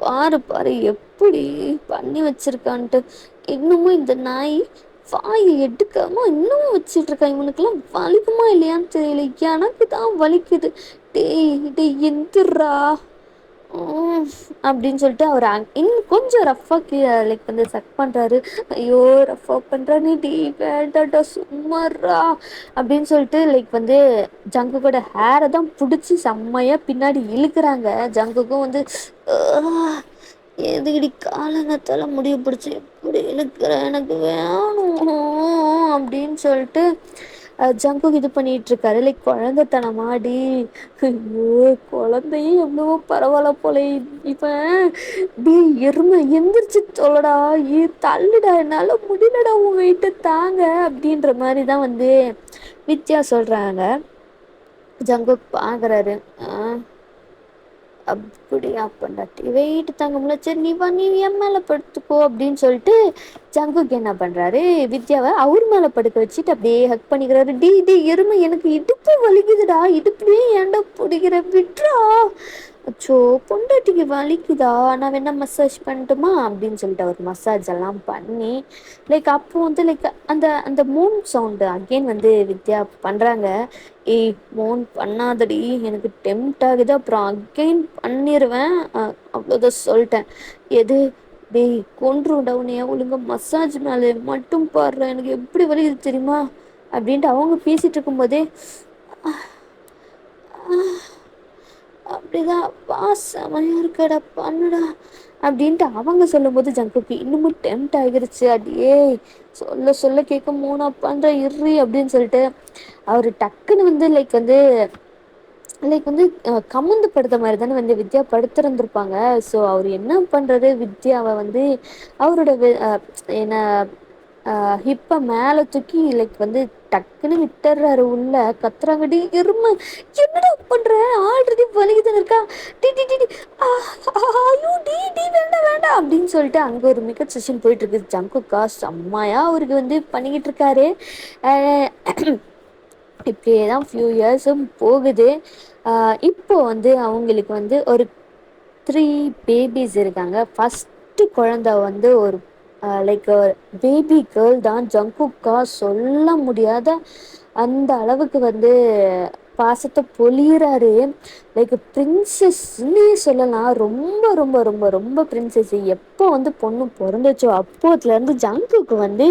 S1: பாரு பாரு எப்படி பண்ணி வச்சிருக்கான்ட்டு. இன்னமும் இந்த நாய் வாயை எடுக்காம இன்னமும் வச்சிட்டு இருக்கான். இவனுக்கெல்லாம் வலிக்குமா இல்லையான்னு தெரியல, எனக்கு தான் வலிக்குது. டேய் எந்திர்றா அப்படின்னு சொல்லிட்டு அவர் இன்னும் கொஞ்சம் ரஃபா லைக் வந்து சக் பண்றாரு. ஐயோ ரஃபா பண்றானே, டே வேண்டாடா சும்மாறா அப்படின்னு சொல்லிட்டு லைக் வந்து ஜங்குக்கோட ஹேரை தான் பிடிச்சி செம்மையா பின்னாடி இழுக்கிறாங்க. ஜங்குக்கும் வந்து எதுக்கடி காலங்கத்தால முடிய பிடிச்சி எப்படி இழுக்கிற, எனக்கு வேணும் அப்படின்னு சொல்லிட்டு ஜங்குக் இது பண்ணிட்டு இருக்காரு. லைக் குழந்தைத்தனமாடி. ஐயோ குழந்தையும் எவ்வளவோ பரவாயில்ல போல. இவன் டே எருமை எந்திரிச்சு தொலைடா, தள்ளுடா, என்னால முடியலடா உன் வெயிட்ட தாங்க அப்படின்ற மாதிரி தான் வந்து வித்யா சொல்றாங்க. ஜங்குக் பாக்குறாரு. அப்படியா பொண்டாட்டி வெயிட் தாங்க முடியல, சரி நீ வா, நீ என் மேல படுத்துக்கோ அப்படின்னு சொல்லிட்டு ஜங்குக் என்ன பண்றாரு, வித்யாவை அவர் மேல படுக்க வச்சுட்டு அப்படியே ஹக் பண்ணிக்கிறாரு. டி எருமை எனக்கு இடுப்பு வலிக்குதுடா, இடுப்புலயே ஏன்டா பிடிக்கிற, விட்றா. அச்சோ பொண்டாட்டிக்கு வலிக்குதா, நான் வேணா மசாஜ் பண்ணட்டுமா அப்படின்னு சொல்லிட்டு அவர் மசாஜ் எல்லாம் பண்ணி லைக் அப்போ வந்து லைக் அந்த அந்த மூன் சவுண்டு அகெயின் வந்து வித்யா பண்றாங்க. ஏய் மோன் பண்ணாதடி, எனக்கு டெம்ட் ஆகுது, அப்புறம் அகெயின் பண்ணிடுவேன், அவ்வளோதான் சொல்லிட்டேன். எது டேய் கொன்றுண்டா உன்னைய, ஒழுங்கா மசாஜ் மேலே மட்டும் பாடுற, எனக்கு எப்படி வலிக்குது தெரியுமா அப்படின்ட்டு அவங்க பேசிட்டு இருக்கும்போதே அப்படிதான் வா செமையா இருக்கடா பண்ணுடா அப்படின்ட்டு அவங்க சொல்லும்போது ஜங்குக்கு இன்னமும் டெம்ட் ஆகிருச்சு. அடியே சொல்ல சொல்ல கேட்க மூணா பண்ற இர்ரி அப்படின்னு சொல்லிட்டு அவர் டக்குன்னு வந்து லைக் வந்து கமுந்து படுத்த மாதிரி தானே வந்து வித்யா படுத்திருந்திருப்பாங்க. ஸோ அவர் என்ன பண்ணுறது, வித்யாவை வந்து அவரோட என்ன ஹிப்பை மேலே தூக்கி லைக் வந்து டக்குன்னு விட்டுறாரு. உள்ள கத்துறாங்கடி எருமை, என்னடா பண்ற, ஆல்ரெடி வலிக்குதுன்னு இருக்கா, டி டி டி டி, ஐயோ டி வேண்டாம் வேண்டாம் அப்படின்னு சொல்லிட்டு அங்கே ஒரு மேக்கப் செஷன் போயிட்டு இருக்கு. ஜங்குக்கா செம்மையா அவருக்கு வந்து பண்ணிக்கிட்டு இருக்காரு. இப்படியே தான் ஃபியூ இயர்ஸும் போகுது. இப்போ வந்து அவங்களுக்கு வந்து ஒரு 3 பேபிஸ் இருக்காங்க. ஃபஸ்ட்டு குழந்தை வந்து ஒரு லைக் பேபி கேர்ள் தான். ஜங்குக்கா சொல்ல முடியாத அந்த அளவுக்கு வந்து பாசத்தை பொழியிறாரு. லைக் பிரின்சஸ்ன்னே சொல்லலாம். ரொம்ப ரொம்ப ரொம்ப ரொம்ப பிரின்சஸ். எப்போ வந்து பொண்ணு பிறந்துச்சோ அப்போதுலேருந்து ஜங்குக்கு வந்து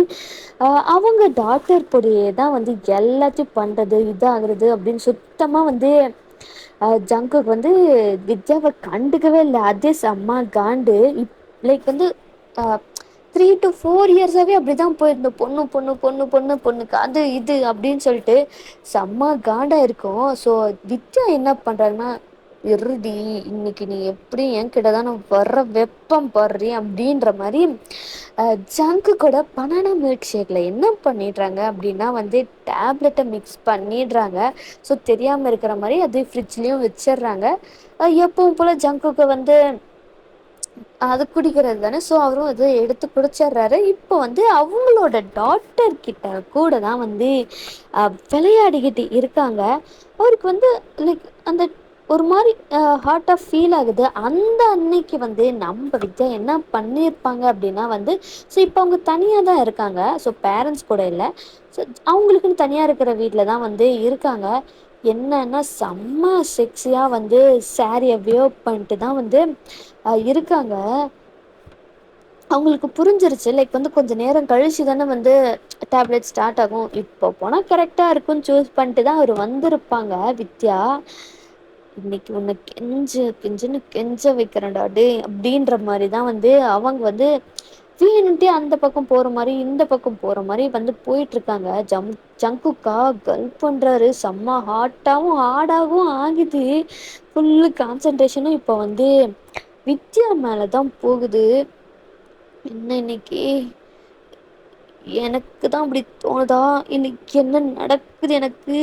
S1: அவங்க டாக்டர் பொடியே தான் வந்து எல்லாத்தையும் பண்ணுறது இதாகிறது அப்படின்னு சுத்தமாக வந்து ஜங்குக்கு வந்து வித்யாவை கண்டுக்கவே இல்லை. அதே செம்ம காண்டு. லைக் வந்து 3 to 4 இயர்ஸாகவே அப்படி தான் போயிருந்தோம். பொண்ணு பொண்ணு பொண்ணு பொண்ணு பொண்ணுக்கு அது இது அப்படின்னு சொல்லிட்டு செம்ம காண்டாக இருக்கும். ஸோ வித்யா என்ன பண்ணுறாங்கன்னா, இருடி இன்னைக்கு நீ எப்படி என்கிட்ட தான் நான் வர்ற வெப்பம் படுறி அப்படின்ற மாதிரி ஜங்கு கூட பனானா மில்க் ஷேக்கில் என்ன பண்ணிடுறாங்க அப்படின்னா வந்து டேப்லெட்டை மிக்ஸ் பண்ணிடுறாங்க. ஸோ தெரியாமல் இருக்கிற மாதிரி அது ஃப்ரிட்ஜ்லேயும் வச்சிடுறாங்க. எப்பவும் போல் ஜங்குக்கு வந்து அது குடிக்கிறது தானே. ஸோ அவரும் அதை எடுத்து குடிச்சிடுறாரு. இப்போ வந்து அவங்களோட டாட்டர் கிட்ட கூட தான் வந்து விளையாடிக்கிட்டு இருக்காங்க. அவருக்கு வந்து லைக் அந்த ஒரு மாதிரி ஹார்ட்டாக ஃபீல் ஆகுது. அந்த அன்னைக்கு வந்து நம்ம வித்யா என்ன பண்ணியிருப்பாங்க அப்படின்னா வந்து ஸோ இப்போ அவங்க தனியாக தான் இருக்காங்க. ஸோ பேரண்ட்ஸ் கூட இல்லை. ஸோ அவங்களுக்குன்னு தனியாக இருக்கிற வீட்டில் தான் வந்து இருக்காங்க. என்னன்னா செம்ம செக்ஸியாக வந்து சாரியை வியர் பண்ணிட்டு தான் வந்து இருக்காங்க. அவங்களுக்கு புரிஞ்சிருச்சு. லைக் வந்து கொஞ்சம் நேரம் கழிச்சு தானே வந்து டேப்லெட் ஸ்டார்ட் ஆகும். இப்போ போனால் கரெக்டாக இருக்கும்னு சூஸ் பண்ணிட்டு தான் அவர் வந்திருப்பாங்க. வித்யா இன்னைக்கு உன்னை கெஞ்சுன்னு கெஞ்ச வைக்கிறேன்டா டே அப்படின்ற மாதிரி தான் வந்து அவங்க வந்து வேணுன்ட்டே அந்த பக்கம் போகிற மாதிரி இந்த பக்கம் போகிற மாதிரி வந்து போயிட்டுருக்காங்க. ஜங்குக்கா கல் பண்ணுறாரு. செம்ம ஹாட்டாகவும் ஹார்டாகவும் ஆகுது. ஃபுல்லு கான்சன்ட்ரேஷனும் இப்போ வந்து வித்யா மேலே தான் போகுது. என்ன இன்னைக்கு எனக்கு தான் அப்படி தோணுதா, இன்னைக்கு என்ன நடக்குது எனக்கு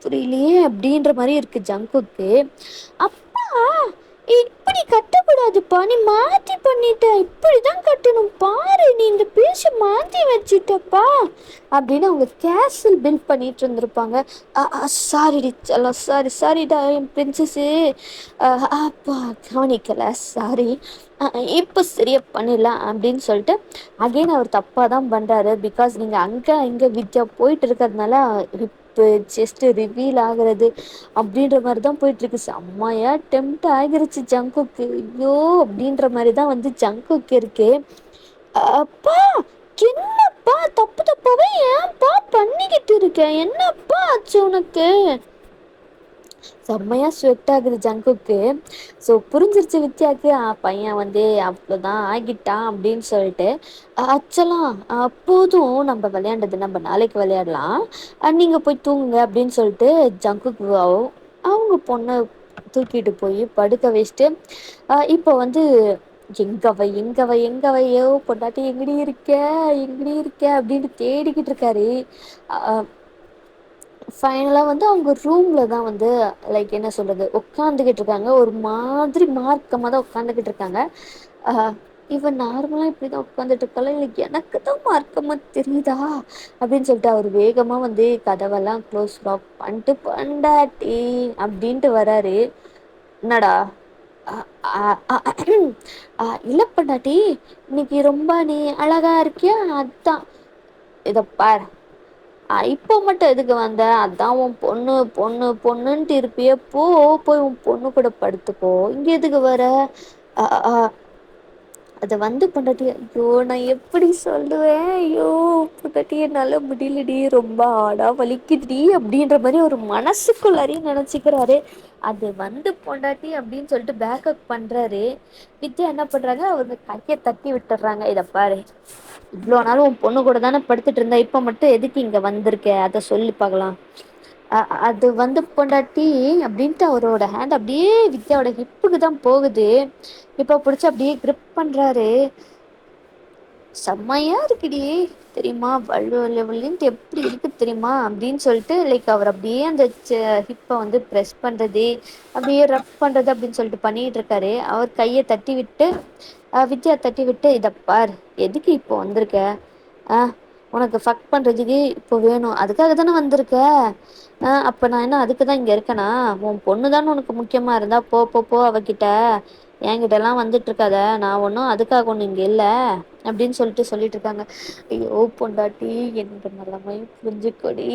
S1: புரியலையே அப்படின்ற மாதிரி இருக்கு ஜங்குக்கு. அப்பா இப்படி கட்டக்கூடாதுப்பா, நீ மாத்தி பண்ணிட்ட, இப்படிதான் கட்டணும் பாரு, நீ இந்த பீஸை மாத்தி வச்சிட்டப்பா அப்படின்னு அவங்க கேசல் பில்ட் பண்ணிட்டு இருந்திருப்பாங்க. சாரிடி செல்லம், சாரிடா என் பிரின்சஸ்ஸு, அப்பா கவனிக்கல, சாரி, இப்போ சரியா பண்ணிடலாம் அப்படின்னு சொல்லிட்டு அகெயின் அவர் தப்பாக தான் பண்ணுறாரு. பிகாஸ் நீங்கள் அங்கே இங்கே வித்யா போயிட்டு இருக்கிறதுனால ஷேப்பு, செஸ்ட் ரிவீல் ஆகுறது அப்படின்ற மாதிரிதான் போயிட்டு இருக்கு. செம்மையா டெம்ட் ஆகிருச்சு ஜங்குக்கு. ஐயோ அப்படின்ற மாதிரிதான் வந்து ஜங்குக்கு இருக்கு. அப்பா, என்னப்பா தப்பு தப்பாவே ஏன்பா பண்ணிக்கிட்டு இருக்க? என்னப்பா ஆச்சு உனக்கு? செம்மையா ஸ்வெட் ஆகுது ஜங்குக்கு. ஸோ புரிஞ்சிருச்சு வித்யாக்கு, பையன் வந்து அவ்வளோதான் ஆகிட்டான் அப்படின்னு சொல்லிட்டு, அச்சலாம் போதும் நம்ம விளையாண்டது, நம்ம நாளைக்கு விளையாடலாம், நீங்க போய் தூங்குங்க அப்படின்னு சொல்லிட்டு ஜங்குக்கு அவங்க பொண்ணை தூக்கிட்டு போய் படுக்க வச்சுட்டு, இப்போ வந்து எங்கவையோ பொண்டாட்டி எங்கடி இருக்க அப்படின்னு தேடிக்கிட்டு இருக்காரு. ஃபைனலாக வந்து அவங்க ரூமில் தான் வந்து லைக் என்ன சொல்கிறது உட்காந்துக்கிட்டு இருக்காங்க. ஒரு மாதிரி மார்க்கமாக தான் உட்காந்துக்கிட்டு இருக்காங்க. இவன் நார்மலாக இப்படி தான் உட்காந்துட்டு இருக்காளா, இல்லை எனக்கு தான் மார்க்கமாக தெரியுதா அப்படின்னு சொல்லிட்டு அவர் வேகமாக வந்து கதவெல்லாம் க்ளோஸ் லாக் பண்ணிட்டு பண்டாட்டி அப்படின்ட்டு வராரு. என்னடா? இல்லை பண்டாட்டி, இன்னைக்கு ரொம்ப நீ அழகா இருக்கியா, அதான். இதை பார், இப்போ மட்டும் எதுக்கு வந்த? அதான் உன் பொண்ணு பொண்ணு பொண்ணுன்ட்டு இருப்பியே, போய் உன் பொண்ணு கூட படுத்துக்கோ, இங்க எதுக்கு வர? அதை வந்து பொண்டாட்டி, ஐயோ நான் எப்படி சொல்லுவேன், ஐயோ பொண்டாட்டி என்னால முடியலடி, ரொம்ப ஆடா வலிக்குதுடி அப்படின்ற மாதிரி ஒரு மனசுக்குள்ளாரையும் நினைச்சுக்கிறாரு. அது வந்து பொண்டாட்டி அப்படின்னு சொல்லிட்டு பேக்கப் பண்றாரு. வித்யா என்ன பண்றாங்க, அவங்க கையை தட்டி விட்டுறாங்க. இதை பாரு, இவ்வளோ நாளும் உன் பொண்ணு கூட தானே படுத்துட்டு இருந்த, இப்போ மட்டும் எதுக்கு இங்கே வந்திருக்க, அதை சொல்லி பார்க்கலாம். அது வந்து பொண்டாட்டி அப்படின்ட்டு அவரோட ஹேண்ட் அப்படியே வித்யாவோட ஹிப்புக்கு தான் போகுது. இப்போ பிடிச்சி அப்படியே கிரிப் பண்ணுறாரு. செம்மையா இருக்குடி தெரியுமா, வள்ளுவள்ளின்ட்டு எப்படி இருக்கு தெரியுமா அப்படின்னு சொல்லிட்டு லைக் அவர் அப்படியே அந்த ஹிப்பை வந்து ப்ரெஸ் பண்ணுறது, அப்படியே ரப் பண்ணுறது அப்படின்னு சொல்லிட்டு பண்ணிட்டு இருக்காரு. அவர் கையை தட்டி விட்டு வித்யா தட்டி விட்டு, இதை பார், எதுக்கு இப்போ வந்திருக்க? உனக்கு ஃபக் பண்ணுறதுக்கு இப்போ வேணும், அதுக்காக தானே வந்திருக்க? அப்போ நான் என்ன அதுக்கு தான் இங்கே இருக்கேனா? உன் பொண்ணு தானே உனக்கு முக்கியமாக இருந்தா போ அவகிட்ட, என்கிட்டலாம் வந்துட்டு இருக்காத, நான் ஒன்றும் அதுக்காக ஒன்று இங்கே இல்லை அப்படின்னு சொல்லிட்டு இருக்காங்க. ஐயோ பொண்டாட்டி, என்ற நிலைமை புரிஞ்சுக்கொடி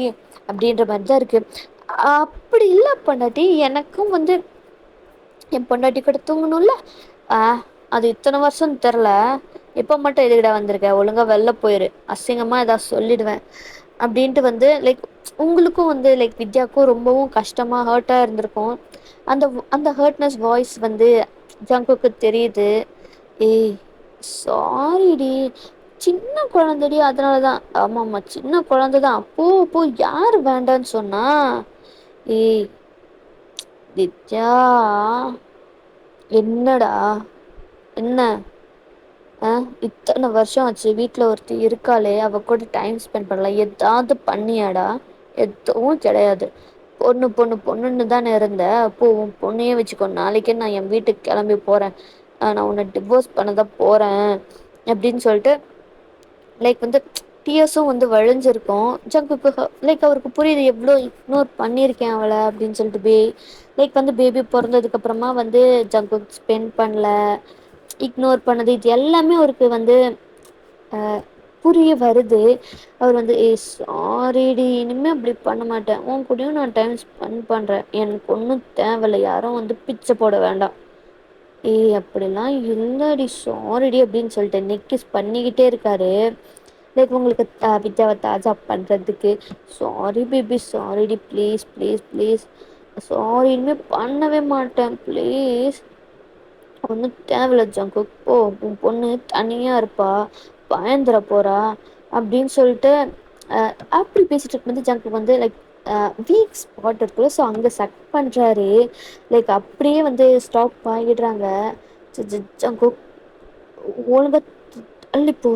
S1: அப்படின்ற மாதிரி தான் இருக்கு. அப்படி இல்லை பொண்டாட்டி, எனக்கும் வந்து என் பொண்டாட்டி கூட தூங்கணும்ல, அது இத்தனை வருஷம் தெரில, இப்போ மட்டும் எதுக்கிட்ட வந்திருக்க? ஒழுங்கா வெளில போயிரு, அசிங்கமாக ஏதாவது சொல்லிடுவேன் அப்படின்ட்டு வந்து லைக் உங்களுக்கும் வந்து லைக் வித்யாவுக்கும் ரொம்பவும் கஷ்டமாக ஹர்ட்டாக இருந்திருக்கும். அந்த அந்த ஹர்ட்னஸ் வாய்ஸ் வந்து ஜங்குக்கு தெரியுது. ஏய் சாரிடி, சின்ன குழந்தைடி, அதனால தான். ஆமாம்மா சின்ன குழந்தை தான், போ யார் வேண்டான்னு சொன்னா? ஏய் வித்யா, என்னடா? என்ன? இத்தனை வருஷம் ஆச்சு, வீட்டில் ஒருத்தி இருக்காளே, அவ கூட டைம் ஸ்பெண்ட் பண்ணலாம், ஏதாவது பண்ணியாடா? எதுவும் கிடையாது. பொண்ணுன்னு தானே இருந்த, அப்போ உன் பொண்ணையே வச்சுக்கோ, நாளைக்கே நான் என் வீட்டுக்கு கிளம்பி போகிறேன், நான் உன்னை டிவோர்ஸ் பண்ண தான் போகிறேன் அப்படின்னு சொல்லிட்டு லைக் வந்து டியர்ஸும் வந்து வழிஞ்சிருக்கும் ஜங்குக்கு. லைக் அவருக்கு புரியுது எவ்வளோ இக்னோர் பண்ணியிருக்கேன் அவளை அப்படின்னு சொல்லிட்டு. லைக் வந்து பேபி பிறந்ததுக்கப்புறமா வந்து ஜங்குக் ஸ்பெண்ட் பண்ணல, இக்னோர் பண்ணது, இது எல்லாமே அவருக்கு வந்து புரிய வருது. அவர் வந்து சாரிடி, இனிமேல் அப்படி பண்ண மாட்டேன், உன் கூடயும் நான் டைம் ஸ்பெண்ட் பண்ணுறேன், எனக்கு ஒன்றும் தேவையில்லை, யாரும் வந்து பிச்சை போட வேண்டாம். அப்படிலாம் இல்லடி, சாரிடி அப்படின்னு சொல்லிட்டு நெக்கிஸ் பண்ணிக்கிட்டே இருக்காரு. லைக் உங்களுக்கு வித்யாவை தாஜா பண்ணுறதுக்கு. சாரி பேபி, சாரிடி, ப்ளீஸ் ப்ளீஸ் ப்ளீஸ், சாரி, இனிமேல் பண்ணவே மாட்டேன் ப்ளீஸ், ஒன்றும் தேவையில்ல ஜங்குக், உன் பொண்ணு தனியாக இருப்பா, பயந்துட போகிறா அப்படின்னு சொல்லிட்டு அப்படி பேசிட்டு இருக்கும்போது ஜங்குக் வந்து லைக் வீக் ஸ்பாட் இருக்குல்ல, ஸோ அங்கே சக் பண்ணுறாரு. லைக் அப்படியே வந்து ஸ்டாப் ஆகிடுறாங்க. ஜங்குக் ஒழுங்கா தள்ளிப்போ,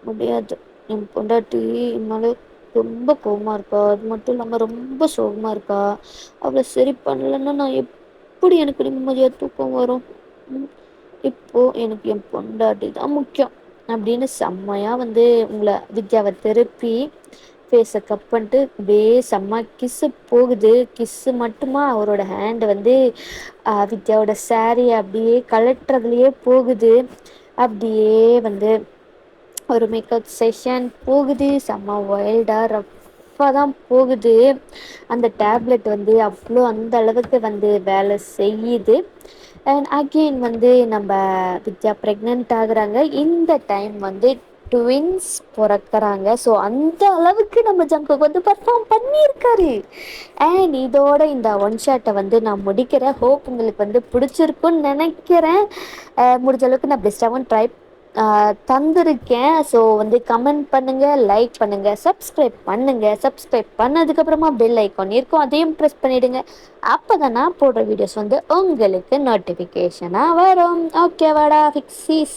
S1: முடியாது, என் பொண்டாட்டி என்னால ரொம்ப கோவமாக இருக்கா, அது மட்டும் இல்லாமல் ரொம்ப சோகமாக இருக்கா, அவளை சரி பண்ணலன்னா நான் எப்படி எனக்கு நிம்மதியாக தூக்கம் வரும்? இப்போ எனக்கு என் பொண்டாட்டி தான் முக்கியம் அப்படின்னு செம்மையாக வந்து உங்களை வித்யாவை திருப்பி ஃபேஸை கப் பண்ணிட்டு அப்படியே செம்ம கிஸ்ஸு போகுது. கிஸ்ஸு மட்டுமா, அவரோட ஹேண்டு வந்து வித்யாவோட சாரியை அப்படியே கலட்டுறதுலையே போகுது. அப்படியே வந்து ஒரு மேக்கப் செஷன் போகுது, செம்ம வைல்டாக டஃப்பா தான் போகுது. அந்த டேப்லெட் வந்து அவ்ளோ அந்த அளவுக்கு வந்து வேலை செய்யுது. அண்ட் அகெயின் வந்து நம்ம வித்யா பிரெக்னன்ட் ஆகுறாங்க. இந்த டைம் வந்து ட்வின்ஸ் பொறக்குறாங்க. ஸோ அந்த அளவுக்கு நம்ம ஜங்குக் வந்து பெர்ஃபார்ம் பண்ணியிருக்காரு. அண்ட் இதோட இந்த ஒன் ஷாட்டை வந்து நான் முடிக்கிறேன். ஹோப் உங்களுக்கு வந்து பிடிச்சிருக்குன்னு நினைக்கிறேன். முடிஞ்ச அளவுக்கு நான் பெஸ்ட்டாகவும் ட்ரை தந்திருக்கேன். ஸோ வந்து கமெண்ட் பண்ணுங்கள், லைக் பண்ணுங்கள், சப்ஸ்கிரைப் பண்ணுங்கள். சப்ஸ்கிரைப் பண்ணதுக்கப்புறமா பெல் ஐக்கான் இருக்கும், அதையும் ப்ரெஸ் பண்ணிவிடுங்க. அப்போ தான் நான் போடுற வீடியோஸ் வந்து உங்களுக்கு நோட்டிஃபிகேஷனாக வரும். ஓகேவாடா ஃபிக்ஸிஸ்.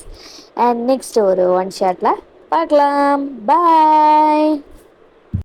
S1: அண்ட் நெக்ஸ்ட் ஒரு ஒன் ஷாட்டில் பார்க்கலாம். பாய்.